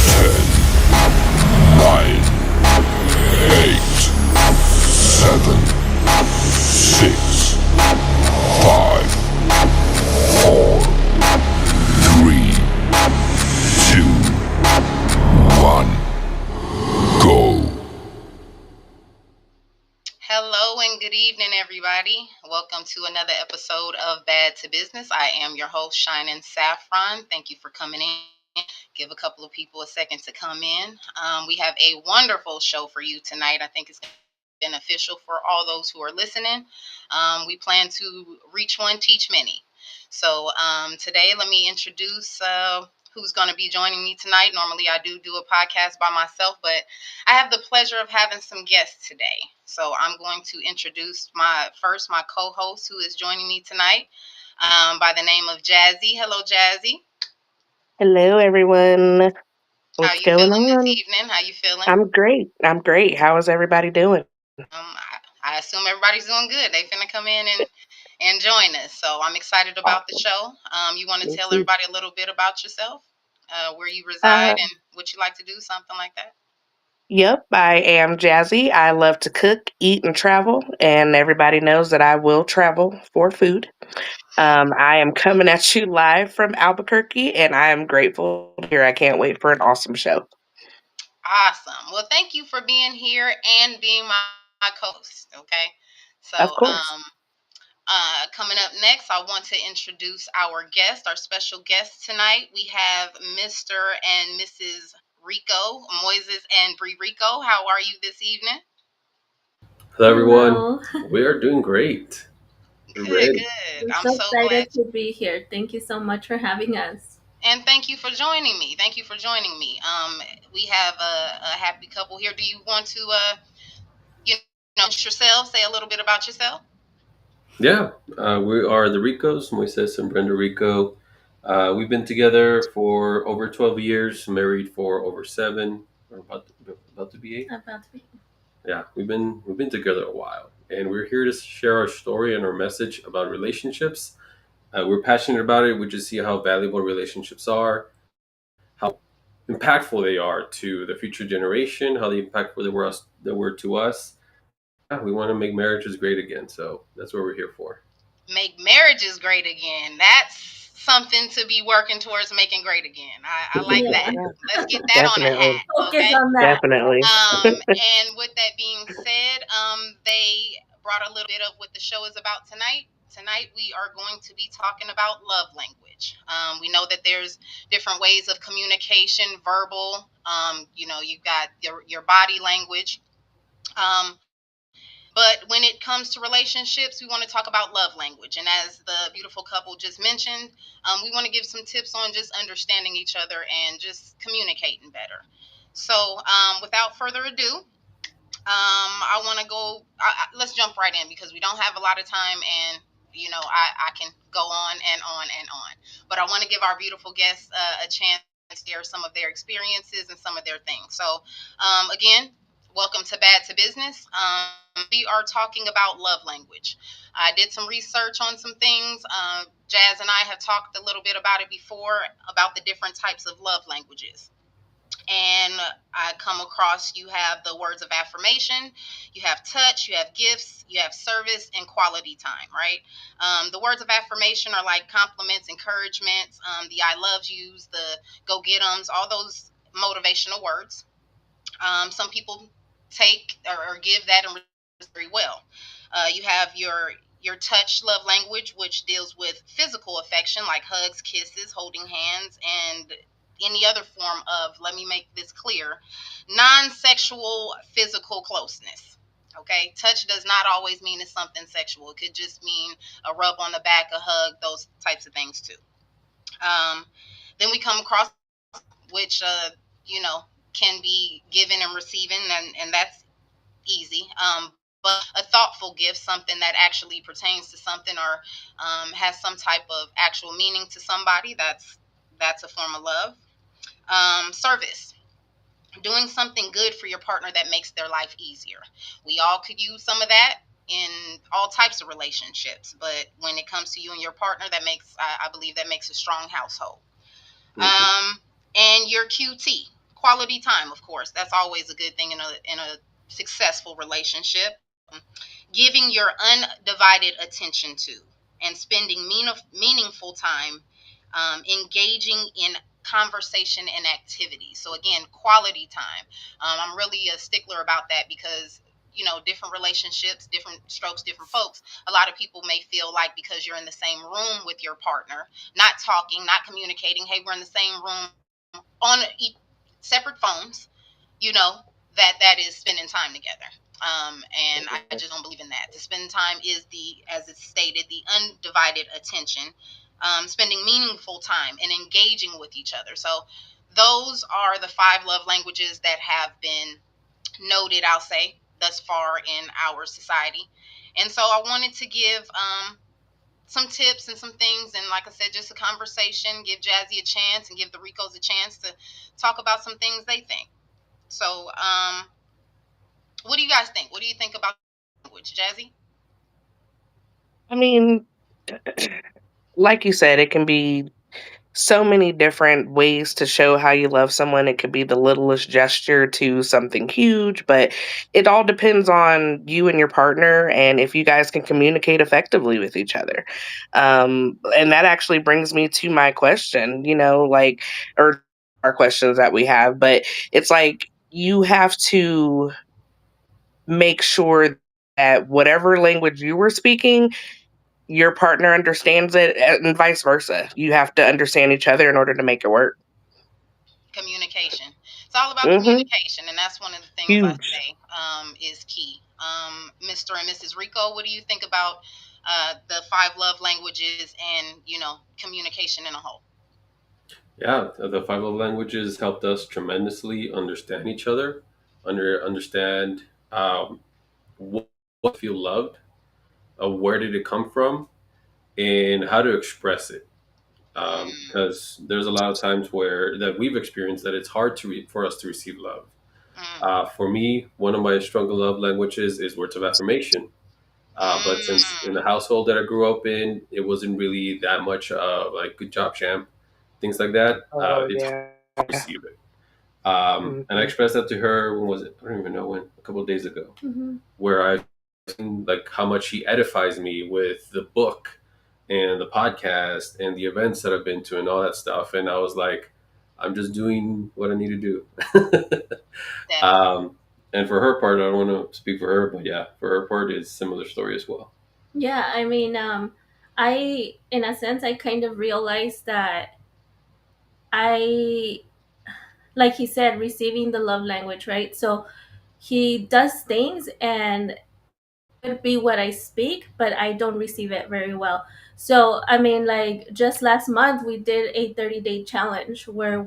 Nine, eight, seven, six, five, four, three, two, one, go. Hello and good evening, everybody. Welcome to another episode of B.A.D.D. Business. I am your host, SHYNEN SAFFRON. Thank you for coming in. Give a couple of people a second to come in. We have a wonderful show for you tonight. I think it's beneficial for all those who are listening. We plan to reach one, teach many. So today, let me introduce who's going to be joining me tonight. Normally, I do a podcast by myself, but I have the pleasure of having some guests today. So I'm going to introduce my co-host who is joining me tonight by the name of Jazzy. Hello, Jazzy. Hello, everyone. How What's you going feeling this on? evening? How you feeling? I'm great. I'm great. How is everybody doing? I assume everybody's doing good. They finna come in and join us. So I'm excited about the Awesome. show. You want to Me tell too. everybody a little bit about yourself, where you reside, Uh, and what you like to do, something like that? yep, I am Jazzy. I love to cook, eat, and travel, and everybody knows that I will travel for food. I am coming at you live from Albuquerque, and I am grateful to be here. I can't wait for an awesome show. Awesome. Well, thank you for being here and being my co-host. Okay. So, Of course. coming up next, I want to introduce our guest, our special guest tonight. We have Mr. and Mrs. Rico, Moises and Bree Rico. How are you this evening? Hello, everyone. Hello. We are doing great. We're Good, ready. good. We're I'm so so glad. excited to be here. Thank you so much for having us. And thank you for joining me. Thank you for joining me. We have a happy couple here. Do you want to, you know, introduce yourself? Say a little bit about yourself. Yeah, we are the Ricos, Moises and Brenda Rico. We've been together for over 12 years, married for over 7. We're about to be 8. About to be. Yeah, we've been together a while, and we're here to share our story and our message about relationships. We're passionate about it. We just see how valuable relationships are, how impactful they are to the future generation, how impactful they were to us. Yeah, we want to make marriages great again. So that's what we're here for. Make marriages great again. That's something to be working towards making great again. I like Yeah. that. Yeah, Let's get that on a definitely. hat. Focus Okay. on that. Definitely. And with that being said, they brought a little bit of what the show is about tonight. Tonight we are going to be talking about love language. We know that there's different ways of communication, verbal. You've got your body language. Um, but when it comes to relationships, we want to talk about love language. And as the beautiful couple just mentioned, we want to give some tips on just understanding each other and just communicating better. So, without further ado, I want to go. Let's jump right in because we don't have a lot of time, and I can go on and on and on. But I want to give our beautiful guests a chance to share some of their experiences and some of their things. So, again, welcome to B.A.D.D. Business. We are talking about love language. I did some research on some things. Jazz and I have talked a little bit about it before about the different types of love languages, and I come across you have the words of affirmation, you have touch, you have gifts, you have service, and quality time, right? The words of affirmation are like compliments, encouragements, the I love yous, the go get 'ems, all those motivational words. Some people take or give that and receive very well. You have your touch love language, which deals with physical affection like hugs, kisses, holding hands, and any other form of, let me make this clear, non-sexual physical closeness. Okay, touch does not always mean it's something sexual. It could just mean a rub on the back, a hug, those types of things too. Then we come across which can be given and receiving, and that's easy. But a thoughtful gift, something that actually pertains to something or has some type of actual meaning to somebody, that's a form of love. Service, doing something good for your partner that makes their life easier. We all could use some of that in all types of relationships, but when it comes to you and your partner, I believe that makes a strong household. Mhm. And your QT, quality time, of course, that's always a good thing in a successful relationship. Giving your undivided attention to and spending meaningful time engaging in conversation and activity. So again, quality time. I'm really a stickler about that because different relationships, different strokes, different folks. A lot of people may feel like because you're in the same room with your partner, not talking, not communicating, hey, we're in the same room on separate phones, you know, that is spending time together. And I just don't believe in that. To spend time is as it's stated, the undivided attention, spending meaningful time and engaging with each other. So those are the 5 love languages that have been noted, I'll say, thus far in our society. And so I wanted to give some tips and some things, and like I said, just a conversation, give Jazzy a chance and give the Ricos a chance to talk about some things they think. So, what do you guys think? What do you think about language, Jazzy? I mean, like you said, it can be so many different ways to show how you love someone. It could be the littlest gesture to something huge, but it all depends on you and your partner and if you guys can communicate effectively with each other. And that actually brings me to my question, like, or our questions that we have, but it's like you have to make sure that whatever language you were speaking, your partner understands it, and vice versa. You have to understand each other in order to make it work. Communication. It's all about Mhm. communication, and that's one of the things I Huge. say is key. Mr. and Mrs. Rico, what do you think about the 5 love languages and communication in a whole? Yeah, the five love languages helped us tremendously understand each other, understand um, what what feel loved, where did it come from, and how to express it. Mm, Because there's a lot of times where that we've experienced that it's hard for us to receive love. mm, For me, one of my stronger love languages is words of affirmation. But since in mm, the household that I grew up in, it wasn't really that much like "good job, champ," things like that. Oh It's hard yeah. to receive it. And I Mhm. expressed that to her. When was it? I don't even know when. A couple of days ago, Hmm. where I seen like how much she edifies me with the book and the podcast and the events that I've been to and all that stuff. And I was like, I'm just doing what I need to do. definitely. um, and for her part, I don't want to speak for her, but yeah, for her part, it's similar story as well. Yeah, I mean, in a sense, I kind of realized that I, like he said, receiving the love language, right? So he does things and could be what I speak, but I don't receive it very well. So, I mean, like just last month, we did a 30-day challenge where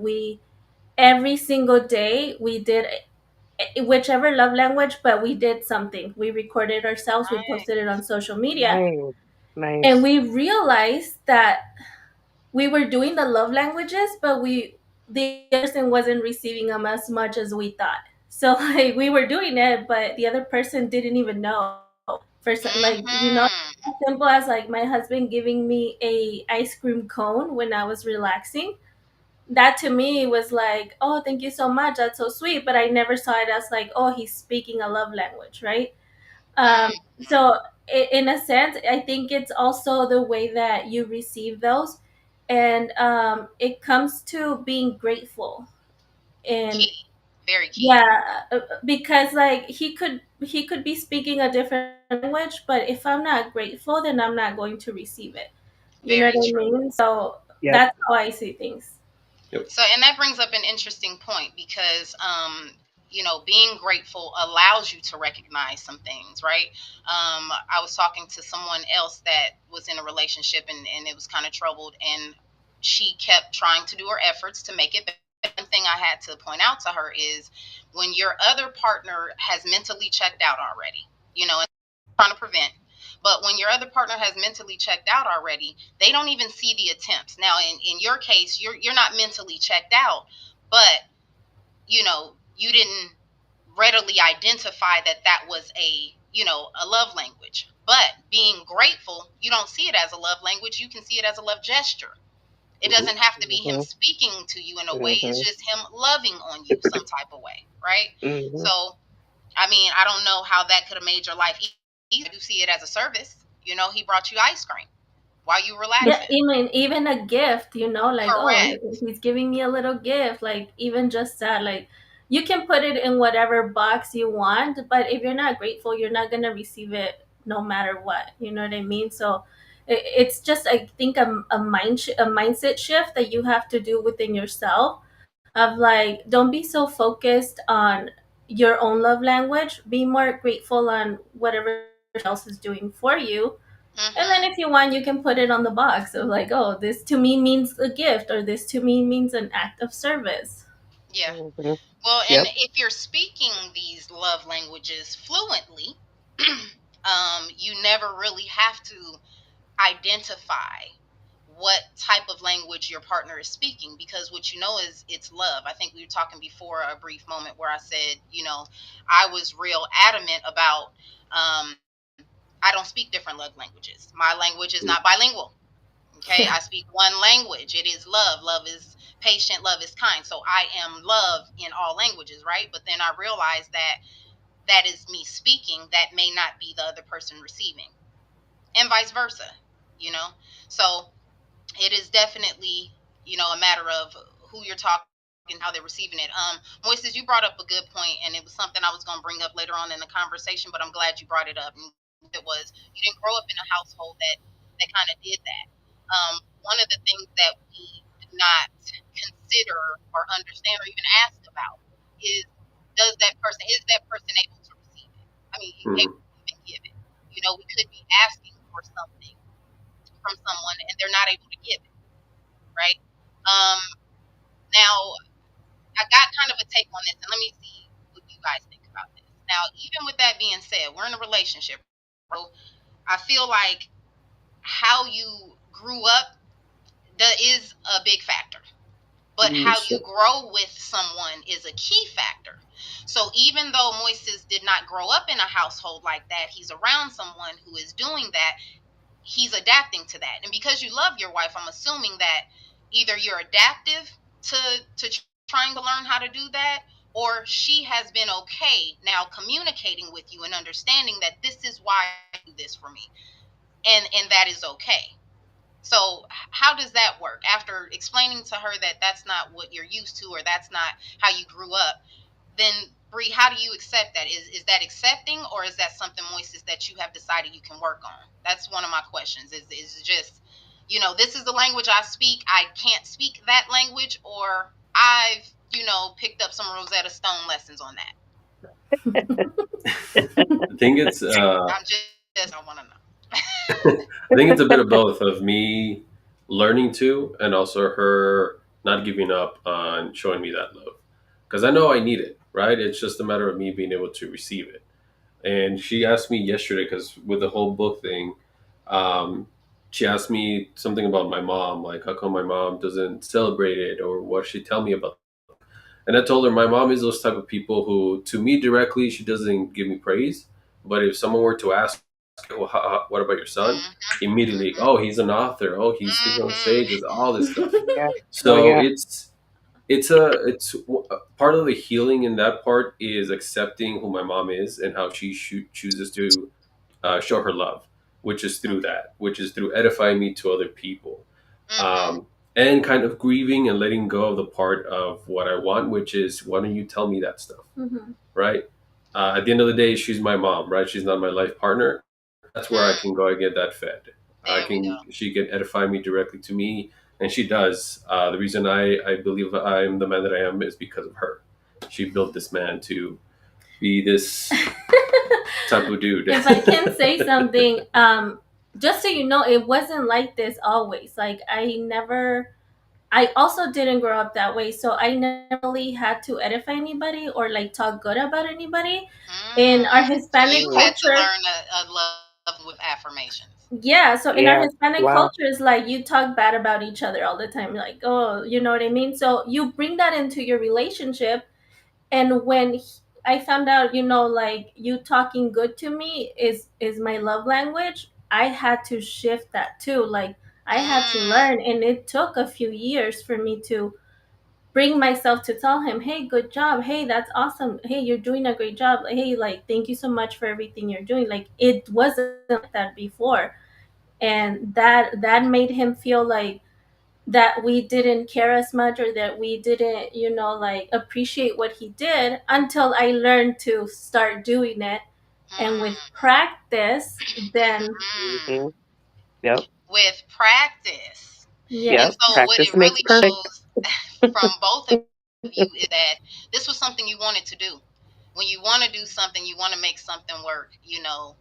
every single day, we did whichever love language, but we did something. We recorded ourselves, we posted it on Nice. social media, Nice. and Nice. we realized that we were doing the love languages, but the other person wasn't receiving them as much as we thought. So like we were doing it, but the other person didn't even know. Like Mm-hmm. as simple as like my husband giving me a ice cream cone when I was relaxing. That to me was like, oh, thank you so much. That's so sweet. But I never saw it as like, oh, he's speaking a love language, right? Um, Mm-hmm. so in a sense, I think it's also the way that you receive those, and it comes to being grateful. And Key. Very key. yeah, because like he could be speaking a different language, but if I'm not grateful, then I'm not going to receive it. You know Very what I true. mean? So Yep. that's how I see things. Yep. So, and that brings up an interesting point because, being grateful allows you to recognize some things, right? I was talking to someone else that was in a relationship and it was kind of troubled, and she kept trying to do her efforts to make it better. One thing I had to point out to her is when your other partner has mentally checked out already, and trying to prevent. But when your other partner has mentally checked out already, they don't even see the attempts. Now, in your case, you're not mentally checked out, but you didn't readily identify that was a love language. But being grateful, you don't see it as a love language. You can see it as a love gesture. It Hmm. doesn't have to be him Mhm. speaking to you in a way. It's Mhm. just him loving on you some type of way, right? Mhm. So, I mean, I don't know how that could have made your life easy. I do see it as a service. You know, he brought you ice cream while you Yeah, relaxing. even a gift, like, oh, Correct. he's giving me a little gift, like even just that, like you can put it in whatever box you want, but if you're not grateful, you're not gonna receive it no matter what. You know what I mean? So it's just, I think, a mindset shift that you have to do within yourself, of like, don't be so focused on your own love language. Be more grateful on whatever else is doing for you, and then Mhm. if you want, you can put it on the box of like, oh, this to me means a gift, or this to me means an act of service. Yeah. Mhm. Well, and Yep. if you're speaking these love languages fluently, you never really have to identify what type of language your partner is speaking, because what you know is it's love. I think we were talking before a brief moment where I said, I was real adamant about I don't speak different love languages. My language is not bilingual. Okay, I Yeah. speak one language. It is love. Love is patient. Love is kind. So I am love in all languages, right? But then I realized that that is me speaking. That may not be the other person receiving, and vice versa. You know, so it is definitely a matter of who you're talking, how they're receiving it. Moises, you brought up a good point, and it was something I was going to bring up later on in the conversation, but I'm glad you brought it up. And it was, you didn't grow up in a household that kind of did that. One of the things that we do not consider or understand or even ask about is, is that person able to receive it? I mean, able Hmm. to even give it. We could be asking for something from someone and they're not able to give it, right? Um, Now, I got kind of a take on this, and let me see what you guys think about this. Now, even with that being said, we're in a relationship, so I feel like how you grew up is a big factor. But how Yes. you grow with someone is a key factor. So even though Moises did not grow up in a household like that, he's around someone who is doing that. He's adapting to that. And because you love your wife, I'm assuming that either you're adaptive to trying to learn how to do that, or she has been okay now communicating with you and understanding that this is why you do this for me, and that is okay. So how does that work? After explaining to her that that's not what you're used to, or that's not how you grew up, then Bree, how do you accept that? Is that accepting, or is that something, Moises, that you have decided you can work on? That's one of my questions. Is just, this is the language I speak. I can't speak that language, or I've picked up some Rosetta Stone lessons on that. I think it's I'm just I want to know. I think it's a bit of both of me learning to, and also her not giving up on showing me that love, because I know I need it. Right? It's just a matter of me being able to receive it. And she asked me yesterday, because with the whole book thing, um, she asked me something about my mom, like how come my mom doesn't celebrate it, or what she tell me about. And I told her my mom is those type of people who, to me directly, she doesn't give me praise. But if someone were to ask, well, what about your son? Immediately, Mhm. oh, he's an author. Oh, he's speaking on Mhm. stages. All this stuff. Yeah. Oh So yeah. it's part of the healing in that part is accepting who my mom is and how she chooses to show her love, which is through Okay. that, which is through edifying me to other people, Mhm. um, and kind of grieving and letting go of the part of what I want, which is why don't you tell me that stuff, Hmm. right? At the end of the day, she's my mom, right? She's not my life partner. That's where I Mhm. can go and get that fed. I There we go. can She can edify me directly to me, and she does. The reason I believe I'm the man that I am is because of her. She built this man to be this type of dude. If I can say something, just so you know, it wasn't like this always. Like, I also didn't grow up that way, so I never really had to edify anybody or like talk good about anybody. In our So Hispanic you Mm. had to culture, learn a love with affirmations. yeah, so in our Yeah. Hispanic Wow. culture, it's like you talk bad about each other all the time. Like, oh, you know what I mean? So you bring that into your relationship, and when I found out, like, you talking good to me is my love language, I had to shift that too. Like, I had to Mm, learn, and it took a few years for me to bring myself to tell him, hey, good job, hey, that's awesome, hey, you're doing a great job, hey, like, thank you so much for everything you're doing. Like, it wasn't like that before, and that made him feel like that we didn't care as much, or that we didn't, like, appreciate what he did, until I learned to start doing it. And with mm, practice, then mm. Hmm. Yep. With practice. And Yep. yes. so, what Practice it makes really perfect. shows from both of you is that this was something you wanted to do. When you want to do something, you want to make something work,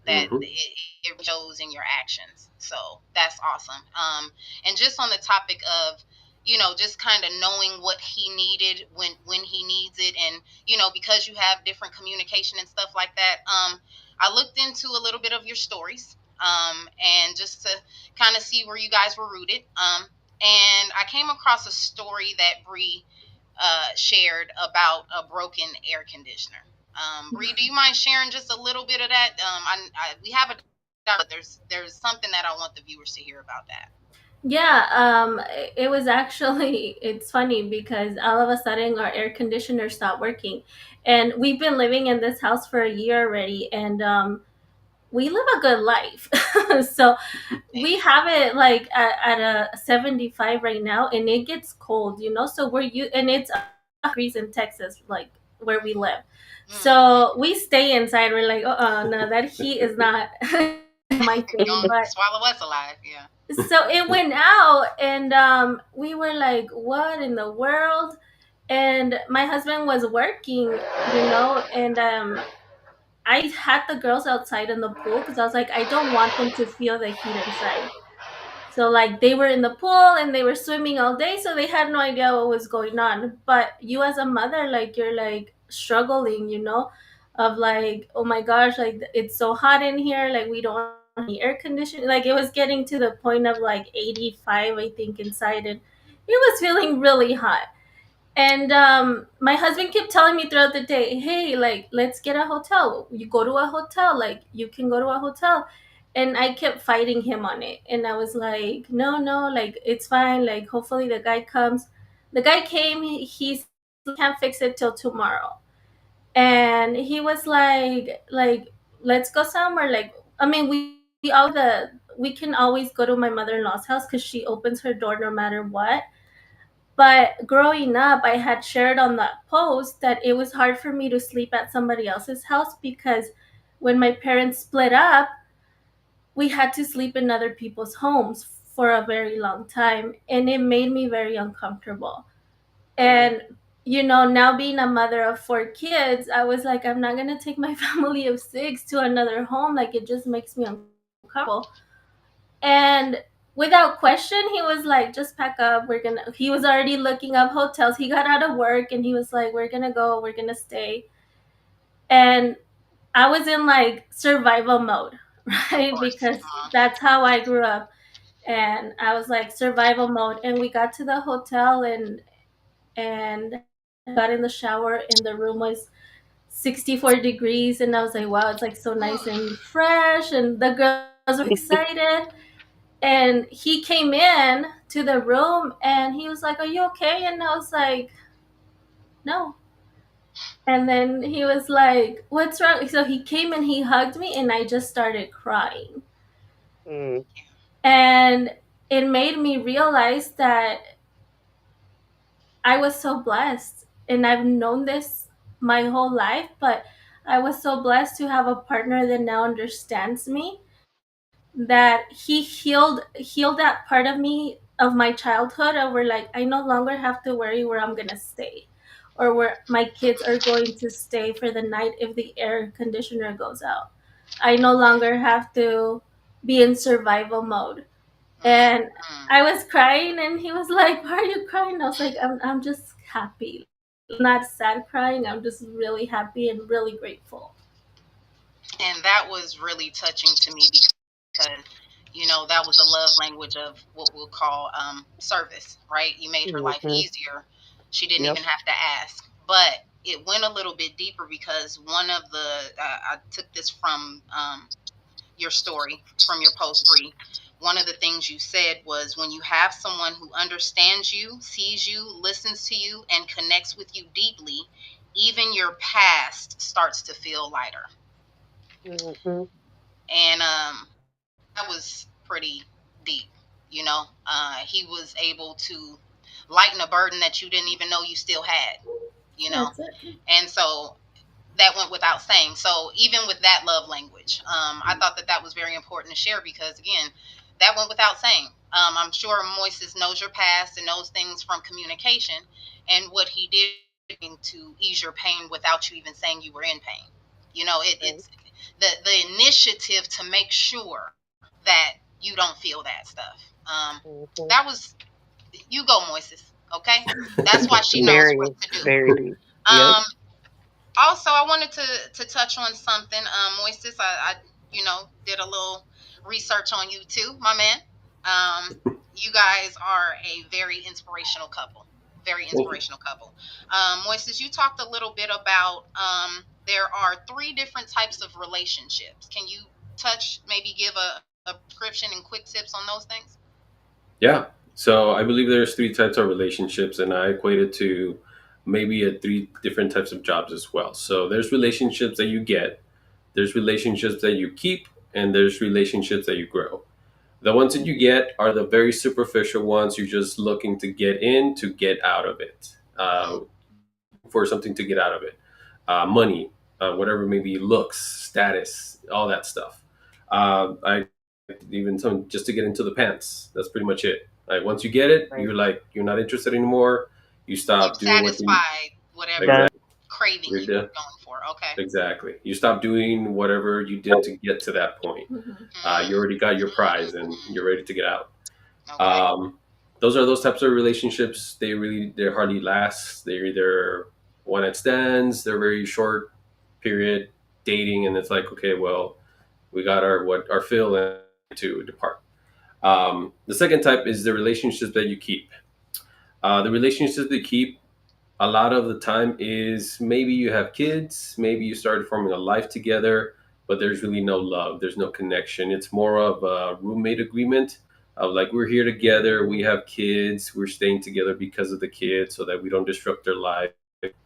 that Hmm. it shows in your actions. So that's awesome. And just on the topic of, just kind of knowing what he needed when he needs it. And, because you have different communication and stuff like that, I looked into a little bit of your stories, and just to kind of see where you guys were rooted. And I came across a story that Bree shared about a broken air conditioner. Bree, do you mind sharing just a little bit of that? We have a but there's something that I want the viewers to hear about that. Yeah, it was actually, it's funny because all of a sudden our air conditioner stopped working. And we've been living in this house for a year already, and we live a good life. So we Amen. have it like at a 75 right now, and it gets cold, so and it's degrees in Texas, like where we live. Mm-hmm. So we stay inside. We're like, no, that heat is not my thing. Gonna But swallow us alive. Yeah. so it went out, and we were like, what in the world? And my husband was working, and I had the girls outside in the pool because I was like, I don't want them to feel the heat inside. So like they were in the pool and they were swimming all day, so they had no idea what was going on. But you as a mother, like, you're like struggling, of like, oh my gosh, like it's so hot in here, like we don't have any air conditioning. Like it was getting to the point of like 85, I think, inside, and it was feeling really hot. And my husband kept telling me throughout the day, hey, like, let's get a hotel. You go to a hotel, like, you can go to a hotel. And I kept fighting him on it. And I was like, no, no, like, it's fine. Like, hopefully the guy comes. The guy came, he can't fix it till tomorrow. And he was like, let's go somewhere. Like, I mean, we can always go to my mother-in-law's house because she opens her door no matter what. But growing up, I had shared on that post that it was hard for me to sleep at somebody else's house because when my parents split up, we had to sleep in other people's homes for a very long time. And it made me very uncomfortable. And, now being a mother of 4 kids, I was like, I'm not going to take my family of 6 to another home. Like, it just makes me uncomfortable. And without question, he was like, just pack up. He was already looking up hotels. He got out of work and he was like, we're going to go, we're going to stay. And I was in like survival mode, Of right? course. Because that's how I grew up. And I was like survival mode. And we got to the hotel, and got in the shower, and the room was 64 degrees. And I was like, wow, it's like so nice and fresh. And the girls were excited. And he came in to the room and he was like, are you okay? And I was like, no. And then he was like, what's wrong? So he came and he hugged me, and I just started crying. Mm. And it made me realize that I was so blessed. And I've known this my whole life, but I was so blessed to have a partner that now understands me, that he healed that part of me of my childhood, of where like I no longer have to worry where I'm gonna stay, or where my kids are going to stay for the night if the air conditioner goes out. I no longer have to be in survival mode. And Mm-hmm. I was crying, and he was like, why are you crying? I was like, I'm just happy. I'm not sad crying, I'm just really happy and really grateful. And that was really touching to me because, that was a love language of what we'll call service, right? You made her life Hmm. easier. She didn't Yep. even have to ask. But it went a little bit deeper because one of I took this from your story, from your post, Bree. one of the things you said was when you have someone who understands you, sees you, listens to you, and connects with you deeply, even your past starts to feel lighter. Mm-hmm. And that was pretty deep. He was able to lighten a burden that you didn't even know you still had. You know, That's it. and so that went without saying. So even with that love language, I thought that that was very important to share because again, that went without saying. I'm sure Moises knows your past and knows things from communication, and what he did to ease your pain without you even saying you were in pain. Right. It's the initiative to make sure that you don't feel that stuff. Mm-hmm. That was you go, Moises. Okay, that's why she knows Very, what to do. very deep. Yep. Um, Also, I wanted to touch on something. Moises, I did a little research on you too, my man. You guys are a very inspirational couple. Very Thank you. inspirational couple. Moises, you talked a little bit about there are three different types of relationships. Can you maybe give a description and quick tips on those things? Yeah. So I believe there's three types of relationships, and I equate it to maybe a three different types of jobs as well. So there's relationships that you get, there's relationships that you keep, and there's relationships that you grow. The ones that you get are the very superficial ones. You're just looking to get in to get out of it, for something to get out of it, money, whatever, maybe looks, status, all that stuff. I even some just to get into the pants. That's pretty much it. Like once you get it, Right. you're not interested anymore. You You've stop doing what you satisfied whatever Done. exactly. craving You're you were done. going for. Okay. Exactly. You stop doing whatever you did to get to that point. Mhm. You Mm, already got your prize and mm, you're ready to get out. okay. Um, those are those types of relationships. They hardly last. They're either one night stands. They're very short period dating, and it's like, okay, well, we got our fill and to depart. The second type is the relationships that you keep. The relationships that you keep a lot of the time is maybe you have kids, maybe you started forming a life together, but there's really no love, there's no connection. It's more of a roommate agreement of like, we're here together, we have kids, we're staying together because of the kids so that we don't disrupt their life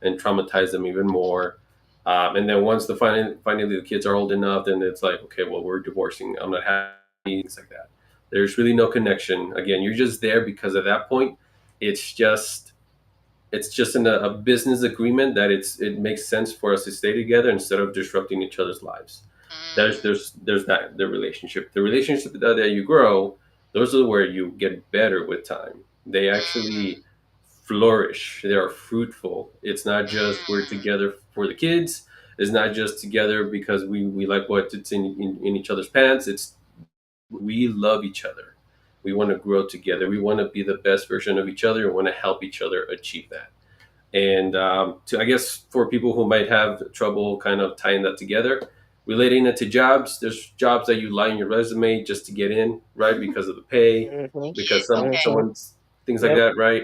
and traumatize them even more. And then once finally the kids are old enough, then it's like, okay, well, we're divorcing. I'm not happy, things like that. There's really no connection. Again, you're just there because at that point, it's just a business agreement that it makes sense for us to stay together instead of disrupting each other's lives. Mm, There's that the relationship that you grow. Those are where you get better with time. They mm, actually flourish. They are fruitful. It's not just we're mm, together for the kids. It's not just together because we like what's in each other's pants. It's we love each other. We want to grow together. We want to be the best version of each other. We want to help each other achieve that. And I guess for people who might have trouble kind of tying that together, relating it to jobs, there's jobs that you lie in your resume just to get in, right? Because of the pay, Mm-hmm. because okay. Mm-hmm. someone's things like Yep. that, right?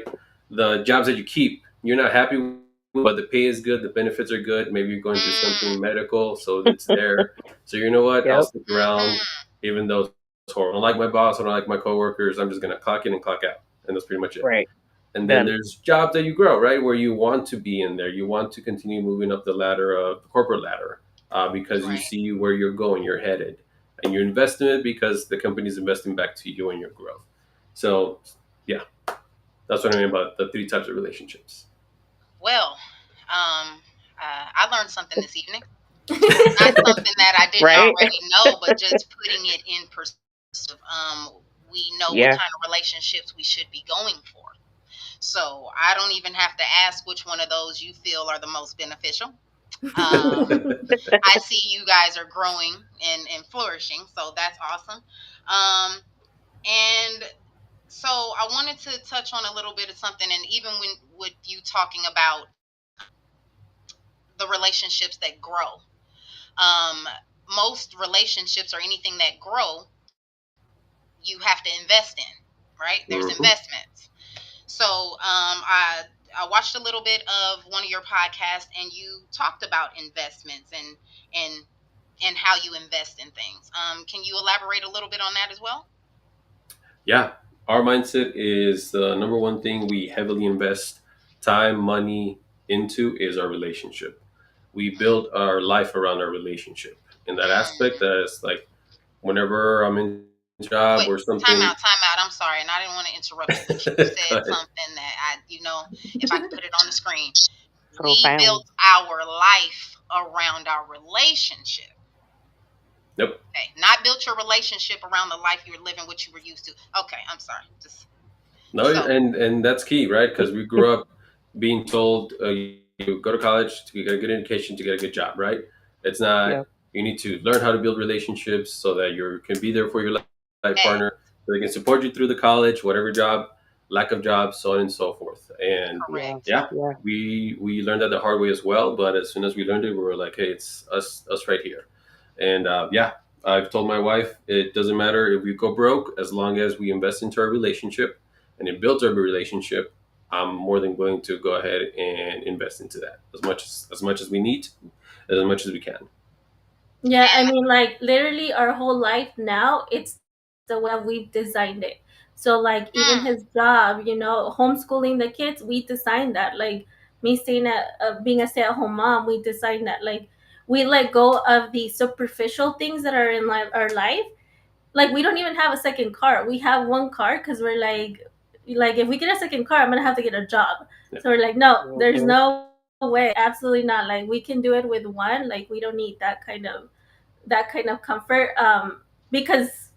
The jobs that you keep, you're not happy with, but the pay is good, the benefits are good. Maybe you're going through Mm, something medical, so it's there. So you know what? I'll Yep. stick around, mm-hmm. even though it's horrible. I don't like my boss, I don't like my coworkers. I'm just gonna clock in and clock out, and that's pretty much it. Right. And then Done. there's jobs that you grow, right? Where you want to be in there. You want to continue moving up the ladder of the corporate ladder because you Right. see where you're going, you're headed. And you invest in it because the company's investing back to you and your growth. So, yeah, that's what I mean about the three types of relationships. Well, I learned something this evening. Not something that I didn't Right. already know, but just putting it in perspective. We know what Yeah. kind of relationships we should be going for. So I don't even have to ask which one of those you feel are the most beneficial. Um, I see you guys are growing and flourishing, so that's awesome. And so I wanted to touch on a little bit of something, and even when with you talking about the relationships that grow, um, most relationships or anything that grow, you have to invest in, right? There's Hmm. investments. So I watched a little bit of one of your podcasts, and you talked about investments and and how you invest in things. Can you elaborate a little bit on that as well? yeah, our mindset is the number one thing we heavily invest time, money into is our relationship. We build Mm, our life around our relationship. In that aspect, mm. that's like whenever I'm in a job Wait, or time something. out, time out. I'm sorry, and I didn't want to interrupt you, but you Go said ahead. something that if I could put it on the screen, we Profound. built our life around our relationship. Nope. Okay, not built your relationship around the life you were living, what you were used to. Okay, I'm sorry. Just No, so, and that's key, right? Because we grew up being told you go to college to get a good education to get a good job, right? It's not. Yeah. You need to learn how to build relationships so that you can be there for your life that partner, so they can support you through the college, whatever job, lack of job, so on and so forth. And Yeah. correct. yeah, Yeah. we learned that the hard way as well. But as soon as we learned it, we were like, hey, it's us right here. And yeah, I've told my wife it doesn't matter if we go broke as long as we invest into our relationship and it builds our relationship. I'm more than willing to go ahead and invest into that as much as we need, as much as we can. Yeah, I And mean, like literally our whole life now, it's the way that we've designed it. So, like, even mm, his job, homeschooling the kids, we designed that. Like, me staying being a stay at home mom, we designed that. Like, we let go of the superficial things that are in our life. Like, we don't even have a second car. We have one car because we're like, if we get a second car, I'm gonna have to get a job. Yeah. So we're like, no, there's Mhm. no way, absolutely not. Like, we can do it with one. Like, we don't need that kind of comfort because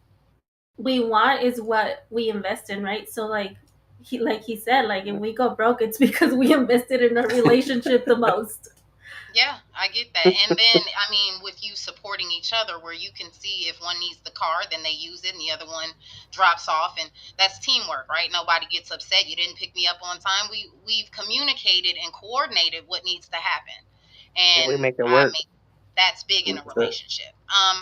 we want is what we invest in, right? So like he said, like if Yeah. we go broke, it's because we invested in our relationship the most. yeah, I get that. And then, I mean, with you supporting each other, where you can see if one needs the car, then they use it, and the other one drops off, and that's teamwork, right? Nobody gets upset. You didn't pick me up on time. We've communicated and coordinated what needs to happen, And we and make it I work. mean, that's big in a 100%. relationship.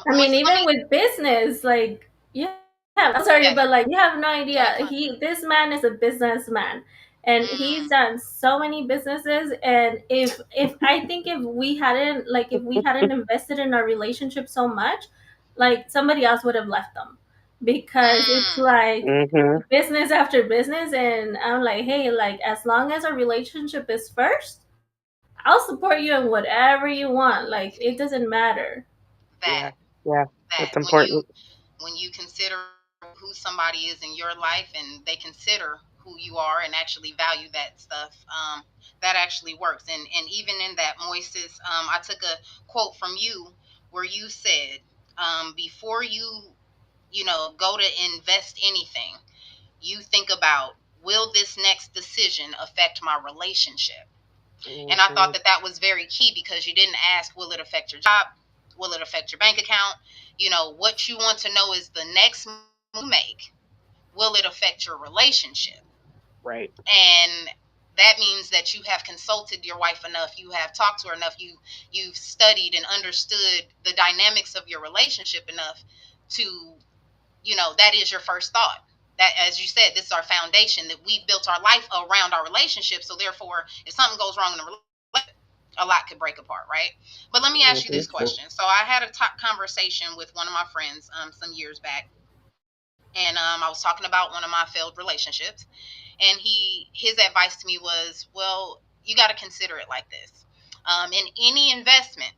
I mean, Moise, let even me. with business, like, yeah, I'm sorry, Yeah, but like you have no yeah, idea. you're fine. This man is a businessman, and he's Mm, done so many businesses. And if I think if we hadn't invested in our relationship so much, like somebody else would have left them, because it's mm, like Hmm. business after business. And I'm like, hey, like as long as our relationship is first, I'll support you in whatever you want. Like it see doesn't matter. Yeah. that Yeah. that It's important. when you consider who somebody is in your life and they consider who you are and actually value that stuff, that actually works. And even in that, Moises, I took a quote from you where you said, before you go to invest anything, you think about, will this next decision affect my relationship? And I thought Hmm. that that was very key, because you didn't ask, will it affect your job? Will it affect your bank account? What you want to know is, the next move you make, will it affect your relationship? Right. And that means that you have consulted your wife enough, you have talked to her enough, you've studied and understood the dynamics of your relationship enough to, that is your first thought. That, as you said, this is our foundation, that we built our life around our relationship. So therefore, if something goes wrong in the relationship, a lot could break apart, right? But let me ask you Hmm. this 100%. question. So I had a top conversation with one of my friends some years back, and I was talking about one of my failed relationships, and his advice to me was, well, you got to consider it like this. In any investment,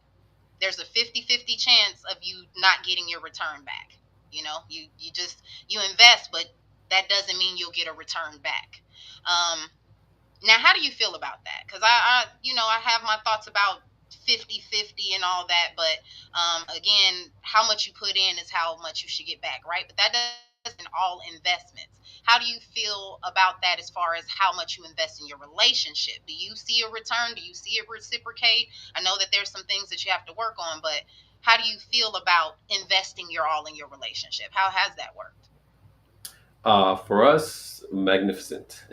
there's a 50-50 chance of you not getting your return back. You invest, but that doesn't mean you'll get a return back. Um, Now, how do you feel about that? Because I have my thoughts about 50-50 and all that, but again, how much you put in is how much you should get back, right? But that doesn't all investments. How do you feel about that as far as how much you invest in your relationship? Do you see a return? Do you see it reciprocate? I know that there's some things that you have to work on, but how do you feel about investing your all in your relationship? How has that worked? For us, magnificent.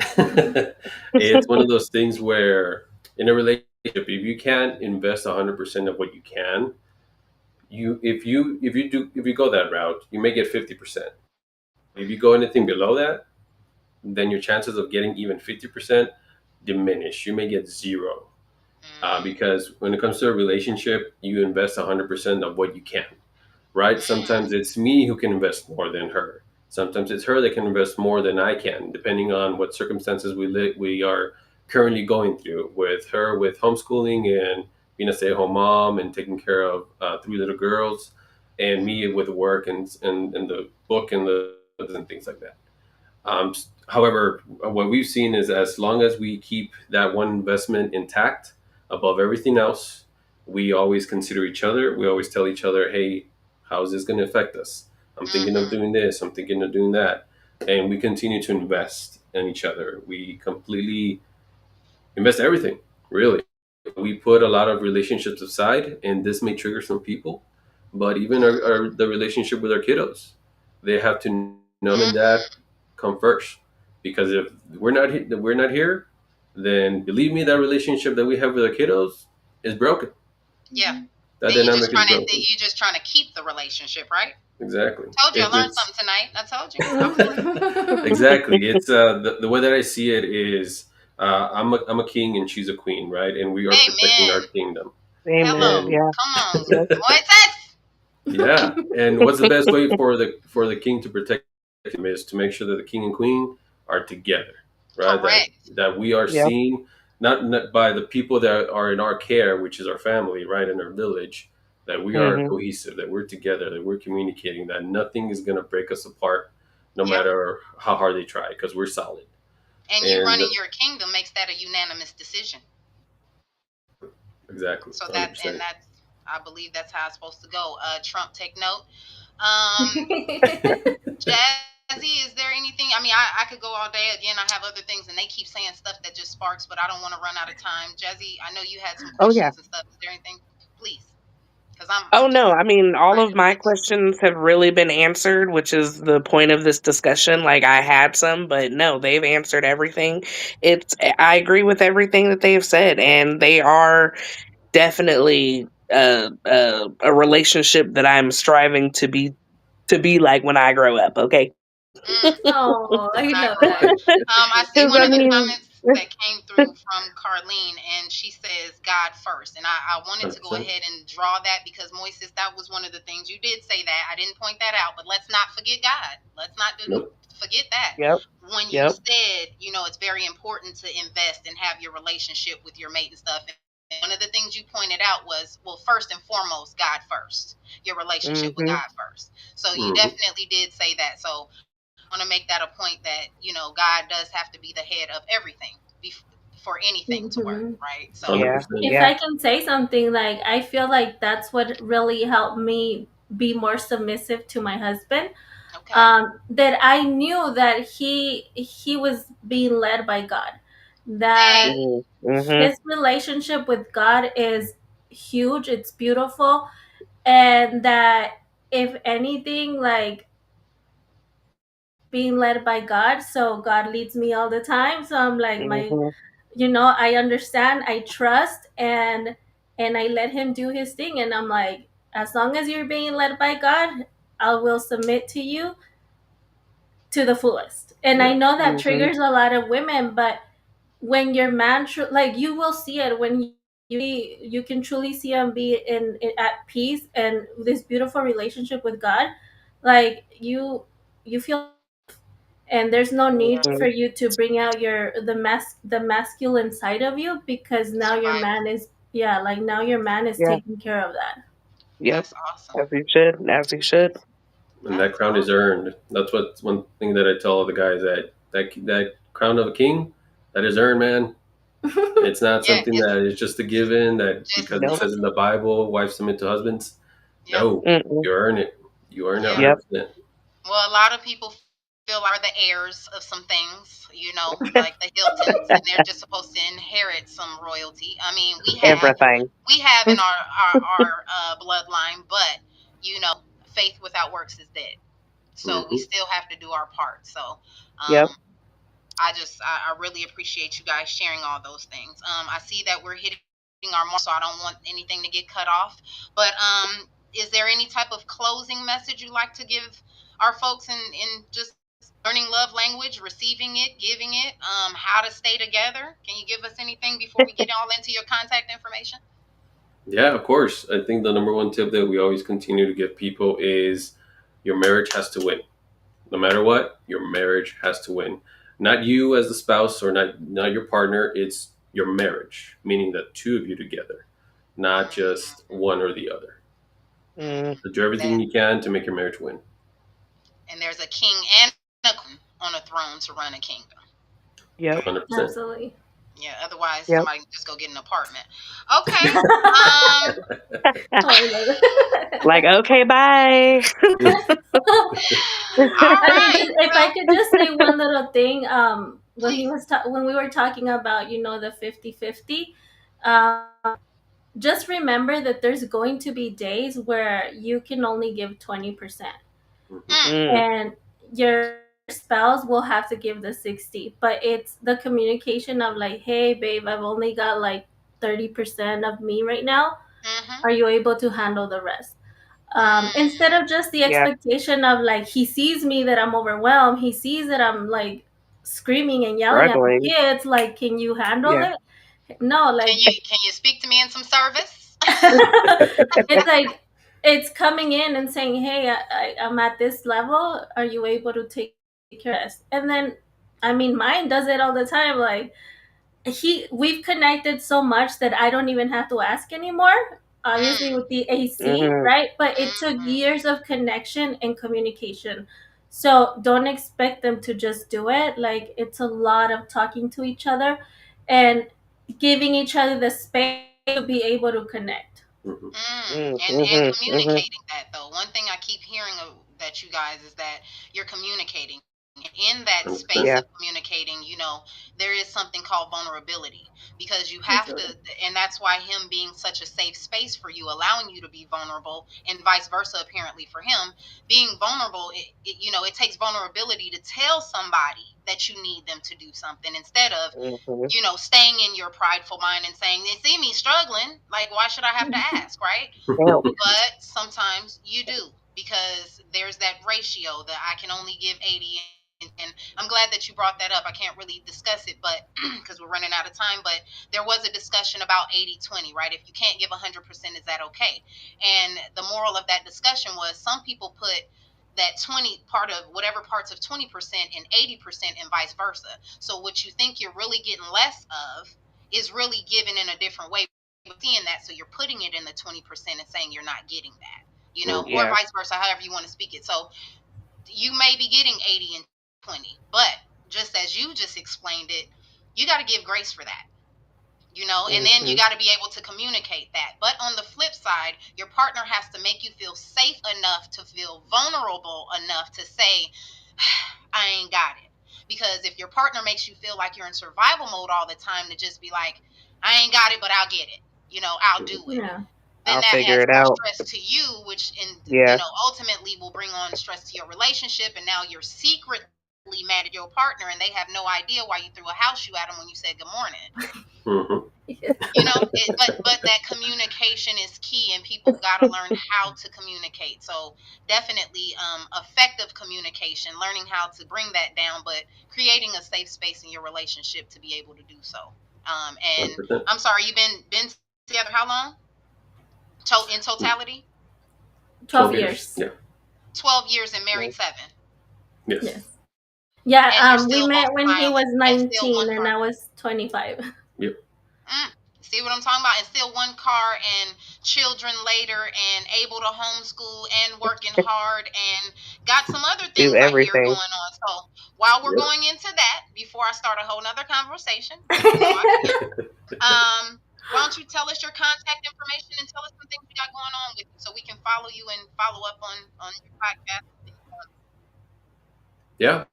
It's one of those things where in a relationship, if you can't invest 100% of what you can, if you go that route, you may get 50%. If you go anything below that, then your chances of getting even 50% diminish. You may get zero. Mm, Because when it comes to a relationship, you invest 100% of what you can, right? mm, Sometimes it's me who can invest more than her. Sometimes it's her that can invest more than I can, depending on what circumstances we are currently going through. With her, with homeschooling and being a stay-at-home mom and taking care of three little girls, and me with work and the book and the and things like that. However, what we've seen is as long as we keep that one investment intact above everything else, we always consider each other. We always tell each other, hey, how is this going to affect us? I'm thinking of Mm-hmm. doing this, I'm thinking of doing that. And we continue to invest in each other. We completely invest everything, really. We put a lot of relationships aside, and this may trigger some people, but even the relationship with our kiddos, they have to know mom and dad Mm-hmm. come first. Because if we're not here, then believe me, that relationship that we have with our kiddos is broken. Yeah. That And dynamic is broken. you just trying to keep the relationship, right? Exactly. Told you I learned It's something tonight. I told you. I was listening. exactly. It's the way that I see it is I'm a king and she's a queen, right? And we are protecting our Amen. kingdom. Amen. Hello. And Yeah. Come on. Yep. Moises. yeah, and what's the best way for the king to protect him is to make sure that the king and queen are together, right? Correct. That we are Yep. seen not by the people that are in our care, which is our family, right, in our village, that we are Hmm. cohesive, that we're together, that we're communicating, that nothing is going to break us apart, no Yep. matter how hard they try, because we're solid. And you And running your kingdom makes that a unanimous decision. exactly, So 100%. that's I believe that's how it's supposed to go. Trump, take note. Um, Jazzy, is there anything? I mean, I could go all day. Again, I have other things, and they keep saying stuff that just sparks, but I don't want to run out of time. Jazzy, I know you had some Oh yeah. questions and stuff. Is there anything? Please, because Oh I'm no, just I mean all ready of to my release. questions have really been answered, which is the point of this discussion. Like I had some, but no, they've answered everything. It's I agree with everything that they've said, and they are definitely a relationship that I'm striving to be like when I grow up. Okay, Mm. Oh, I When I love grow up. that. I see because one I of the mean, comments that came through from Carlene, and she says God first. And I wanted to go 100%. ahead and draw that because Moises, that was one of the things you did say that. I didn't point that out, but let's not forget God. Let's not Nope. forget that. yep, When you yep, said, it's very important to invest and have your relationship with your mate and stuff. And one of the things you pointed out was, well, first and foremost, God first, your relationship with hmm, God first. So you Hmm. definitely did say that. So want to make that a point that God does have to be the head of everything for anything to work, Hmm. right? So yeah, 100%. If yeah, I can say something, like I feel like that's what really helped me be more submissive to my husband. okay, That I knew that he was being led by God. That hey, mm-hmm, his relationship with God is huge. It's beautiful, and that if anything, like being led by God, so God leads me all the time. So I'm like hmm, I understand, I trust, and I let him do his thing, and I'm like, as long as you're being led by God, I will submit to you to the fullest. And I Yeah. know that hmm, triggers a lot of women, but when your man like you will see it when you can truly see him be in at peace and this beautiful relationship with God, like you feel, and there's no need hmm, for you to bring out the masculine side of you, because now your survival. man is, yeah, like now your man is yeah, taking care of that. yep. That's awesome. As he should, as he should. And that That's crown is awesome. earned. That's what one thing that I tell all the guys that crown of a king, that is earned, man. It's not Yeah, something it's that is just a given that just because it Nope. says in the Bible, wives submit to husbands. yep, No, Mm-mm. you earn it. You earn it yeah. 100. Yep. percent Well, a lot of people feel are the heirs of some things, like the Hiltons, and they're just supposed to inherit some royalty. I mean, Everything. we have in our bloodline, but faith without works is dead. So we Hmm. still have to do our part. So Yep. I really appreciate you guys sharing all those things. I see that we're hitting our mark, so I don't want anything to get cut off. But is there any type of closing message you'd like to give our folks in just learning love language, receiving it, giving it, how to stay together? Can you give us anything before we get all into your contact information? Yeah, of course. I think the number one tip that we always continue to give people is your marriage has to win. No matter what, your marriage has to win. Not you as the spouse or not your partner. It's your marriage, meaning the two of you together, not just Mhm. one or the other. Mm, So do everything That you can to make your marriage win. and there's a king and a queen on a throne to run a kingdom. yep. 100%. Absolutely. Yeah, otherwise Yep. somebody can just go get an apartment. Okay. Um Oh, I love it. Like, okay, bye. all I mean, right. just if I Well, could just say one little thing, please. when we were talking about, the 50-50, um, just remember that there's going to be days where you can only give 20%, Mhm. Mm, Mm, and your spouse will have to give the 60. But it's the communication of like, hey, babe, I've only got like 30% of me right now. mhm. Are you able to handle the rest? Instead Mm, of just the yeah. expectation of like, he sees me that I'm overwhelmed, he sees that I'm like screaming and yelling at the Struggling. kids, like, can you handle Yeah. it? No, can like, you speak to me in some service? it's like, it's coming in and saying, hey, I'm at this level, are you able to take care of this? And then, I mean, mine does it all the time, like, we've connected so much that I don't even have to ask anymore. Obviously, Mm, with the AC, Hmm. right? But it took mhm. years of connection and communication. So don't expect them to just do it. Like, it's a lot of talking to each other and giving each other the space to be able to connect. Mhm. Mm, And hmm. Hmm. communicating that though. One thing I keep hearing that you guys is that you're communicating. And in that space 100%. Yeah. of communicating, there is something called vulnerability because you have to, Absolutely. and that's why him being such a safe space for you, allowing you to be vulnerable, and vice versa, apparently for him being vulnerable. It takes vulnerability to tell somebody that you need them to do something instead of Hmm. staying in your prideful mind and saying, they see me struggling. Like, why should I have to ask, right? Help. But sometimes you do because there's that ratio that I can only give 80. And I'm glad that you brought that up. I can't really discuss it, but because we're running out of time, but there was a discussion about 80-20, right? If you can't give 100%, is that okay? And the moral of that discussion was some people put that 20 part of whatever parts of 20% and 80% and vice versa. So what you think you're really getting less of is really given in a different way. Seeing that, so you're putting it in the 20% and saying you're not getting that, Mhm. or Yeah. vice versa, however you want to speak it. So you may be getting 80 and 20, but just as you just explained it, you got to give grace for that, and then you Hmm. got to be able to communicate that. But on the flip side, your partner has to make you feel safe enough to feel vulnerable enough to say, I ain't got it. Because if your partner makes you feel like you're in survival mode all the time, to just be like, I ain't got it, but I'll get it, I'll do Mhm. it, Yeah. then I'll that figure adds it more out. stress to you, which Yeah. ultimately will bring on stress to your relationship. And now you're secretly mad at your partner, and they have no idea why you threw a house shoe at them when you said good morning. Mhm. But that communication is key, and people got to learn how to communicate. So definitely effective communication, learning how to bring that down, but creating a safe space in your relationship to be able to do so. And 100%. I'm sorry, you've been together how long, in totality? 12 12 years. years. Yeah. 12 years and married 7. Yes. Yes. Yeah, And you're we still met both when he smiling was and still one 19 and car. I was 25. Yep. Mm. See what I'm talking about? And still one car and children later and able to homeschool and working hard and got some other Do things I hear everything. going on. So while we're Yep. going into that, before I start a whole nother conversation, because I can, why don't you tell us your contact information and tell us some things you got going on with you so we can follow you and follow up on your podcast. Yeah.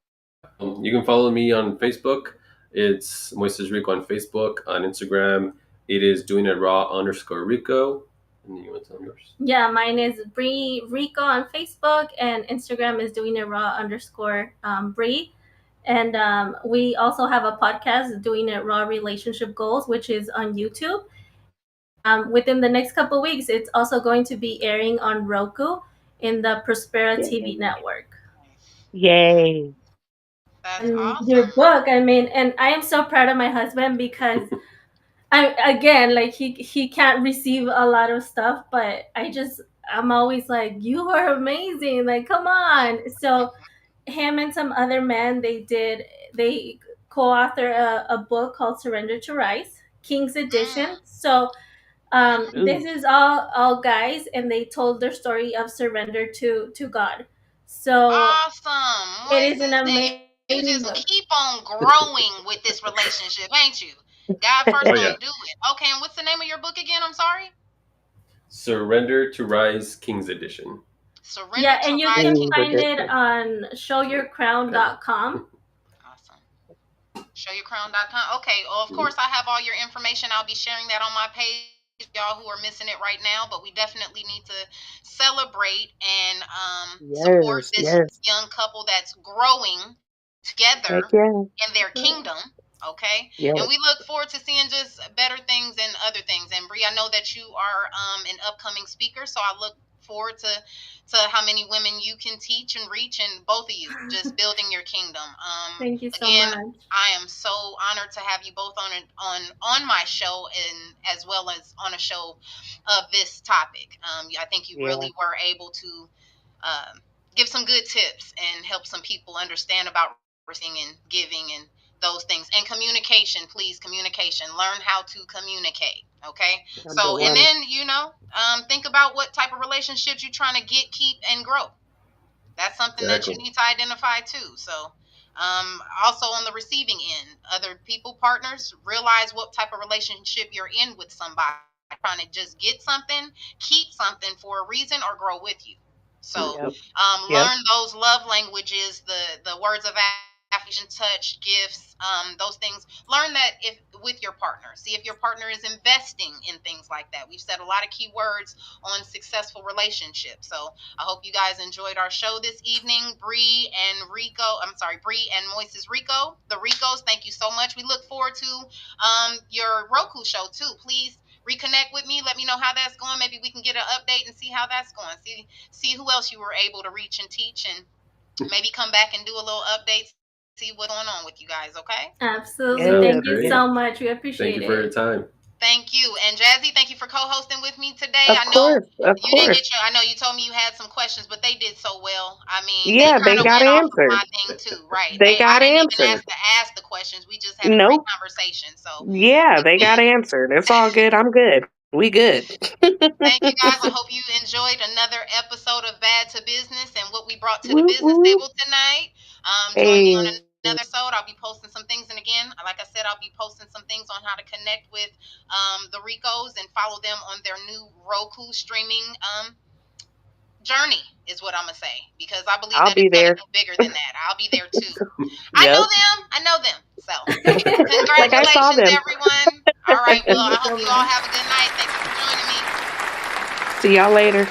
You can follow me on Facebook. It's Moises Rico on Facebook. On Instagram, it is doing it raw underscore Rico. And you want to tell them yours? Yeah, mine is Bree Rico on Facebook, and Instagram is doing it raw underscore Bree. And we also have a podcast, Doing It Raw Relationship Goals, which is on YouTube. And within the next couple of weeks, it's also going to be airing on Roku in the Prospera TV Yay. network. Yay. That's And your awesome. book, I mean, and I am so proud of my husband because I again, like, he can't receive a lot of stuff, but I'm always like, you are amazing, like, come on. So him and some other men, they co-author a book called Surrender to Rise, King's Edition. Mm, So this Ooh. is all guys, and they told their story of surrender to God. So awesome, it is an Moises. And you amazing just book. keep on growing with this relationship, ain't you? God first Oh gonna yeah. do it. Okay, and what's the name of your book again? I'm sorry. Surrender to Rise King's Edition. Surrender Yeah, to and you Rise can King's King. find it Edition. on showyourcrown.com. Awesome. Showyourcrown.com. Okay. Well, of course, I have all your information. I'll be sharing that on my page. Y'all who are missing it right now, but we definitely need to celebrate and support Yes, this yes. young couple that's growing Heck together yeah. in their kingdom. Okay, Yes. and we look forward to seeing just better things and other things. And Bree, I know that you are an upcoming speaker, so I look forward to how many women you can teach and reach, and both of you just building your kingdom. Thank you so Again, much. I am so honored to have you both on my show, and as well as on a show of this topic. I think you Yeah. really were able to um, give some good tips and help some people understand about receiving and giving and those things. And communication, please, communication. Learn how to communicate. Okay. Number So, and one. then think about what type of relationships you're trying to get, keep, and grow. That's something that you Exactly. need to identify too. So, also on the receiving end, other people, partners, realize what type of relationship you're in with somebody. Trying to just get something, keep something for a reason, or grow with you. So, Yep. Yep. learn those love languages, the words of affirmation, touch, gifts, those things. Learn that if with your partner. See if your partner is investing in things like that. We've said a lot of key words on successful relationships. So I hope you guys enjoyed our show this evening. Bree and Rico, I'm sorry, Bree and Moises Rico, the Ricos, thank you so much. We look forward to your Roku show too. Please reconnect with me. Let me know how that's going. Maybe we can get an update and see how that's going. See who else you were able to reach and teach, and maybe come back and do a little update. See what's going on with you guys. Okay. Absolutely. Yes. Sounds Thank you great. so much. We Thank appreciate you for your it. time. Thank you. And Jazzy, thank you for co-hosting with me today. Of I know course. Of you didn't course. get your I know you told me you had some questions, but they did so well. I mean, they Yeah, they kind of got went off of answered. my thing too, right? They I got didn't even answered. ask the questions. We just had a great Nope. conversation. So, Yeah, they got again, answered. It's all good. I'm good. We good. thank you guys. I hope you enjoyed another episode of Bad to Business and what we brought to the Woo business woo. table tonight. Join me on Hey. another episode. I'll be posting some things. And again, like I said, I'll be posting some things on how to connect with the Ricos and follow them on their new Roku streaming journey, is what I'm going to say. Because I believe I'll that be it's going to there. be bigger than that. I'll be there too. I know Yep. them. I know them. So, Like I saw congratulations, them. everyone. All right. Well, Thank you I hope so you all much. have a good night. Thank you for joining me. See y'all later.